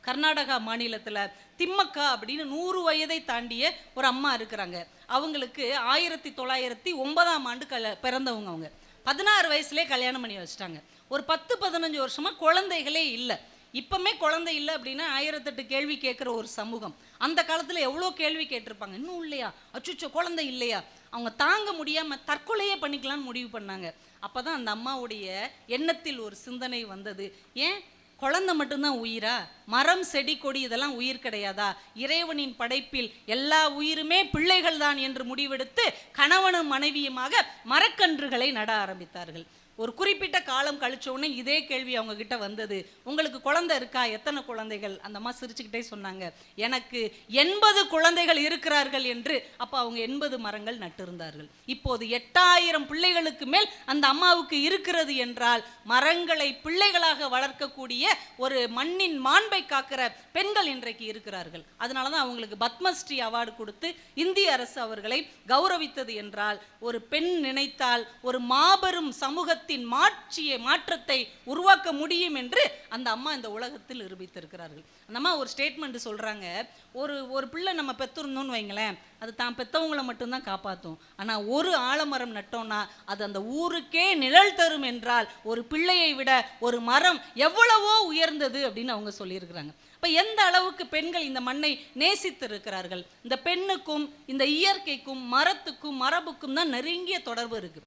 கர்நாடகா மாநிலத்தில் திம்மக்கா அப்படின்னு 100 வயதை தாண்டிய ஒரு அம்மா இருக்கிறாங்க. அவங்களுக்கு 1909 பிறந்தவங்க. அவங்க 16 வயசுலேயே கல்யாணம் பண்ணி வச்சுட்டாங்க. ஒரு 10-15 வருஷமா குழந்தைகளே இல்லை. இப்பமே குழந்தை இல்லை அப்படின்னா 1008 கேள்வி கேட்குற ஒரு சமூகம். அந்த காலத்தில் எவ்வளோ கேள்வி கேட்டிருப்பாங்க. இன்னும் இல்லையா, அச்சுச்சோ குழந்தை இல்லையா. அவங்க தாங்க முடியாமல் தற்கொலையே பண்ணிக்கலான்னு முடிவு பண்ணாங்க. அப்போ தான் அந்த அம்மாவுடைய எண்ணத்தில் ஒரு சிந்தனை வந்தது. ஏன் குழந்தை மட்டும்தான் உயிரா? மரம் செடி கொடி இதெல்லாம் உயிர் கிடையாதா? இறைவனின் படைப்பில் எல்லா உயிருமே பிள்ளைகள் தான் என்று முடிவெடுத்து கணவனும் மனைவியுமாக மரக்கன்றுகளை நட ஆரம்பித்தார்கள். ஒரு குறிப்பிட்ட காலம் கழிச்ச உடனே இதே கேள்வி அவங்க கிட்ட வந்தது. உங்களுக்கு குழந்தை இருக்கா? எத்தனை குழந்தைகள்? அந்த அம்மா சிரிச்சுக்கிட்டே சொன்னாங்க, எனக்கு 80 குழந்தைகள் இருக்கிறார்கள் என்று. அப்போ அவங்க 80 மரங்கள் நட்டிருந்தார்கள். இப்போது 8000 பிள்ளைகளுக்கு மேல் அந்த அம்மாவுக்கு இருக்கிறது என்றால் மரங்களை பிள்ளைகளாக வளர்க்கக்கூடிய ஒரு மண்ணின் மாண்பை காக்கிற பெண்கள் இன்றைக்கு இருக்கிறார்கள். அதனால தான் அவங்களுக்கு பத்மஸ்ரீ அவார்டு கொடுத்து இந்திய அரசு அவர்களை கௌரவித்தது. என்றால் ஒரு பெண் நினைத்தால் ஒரு மாபெரும் சமூகத்தின் மாற்றத்தை உருவாக்க முடியும் என்று அந்த அம்மா இந்த உலகத்தில் நிரூபித்திருக்கிறார்கள். அந்த அம்மா ஒரு ஸ்டேட்மெண்ட் சொல்றாங்க, ஒரு பிள்ளை நம்ம பெற்றிருந்தோம்னு வைங்களேன், அது தான் பெற்றவங்களை மட்டும்தான் காப்பாற்றும். ஆனால் ஒரு ஆலமரம் நட்டோம்னா அது அந்த ஊருக்கே நிழல் தரும் என்றால் ஒரு பிள்ளையை விட ஒரு மரம் எவ்வளவோ உயர்ந்தது அப்படின்னு அவங்க சொல்லியிருக்கிறாங்க. இப்போ எந்த அளவுக்கு பெண்கள் இந்த மண்ணை நேசித்து இருக்கிறார்கள். இந்த பெண்ணுக்கும் இந்த இயற்கைக்கும் மரத்துக்கும் மரபுக்கும் தான் நெருங்கிய தொடர்பு இருக்கு.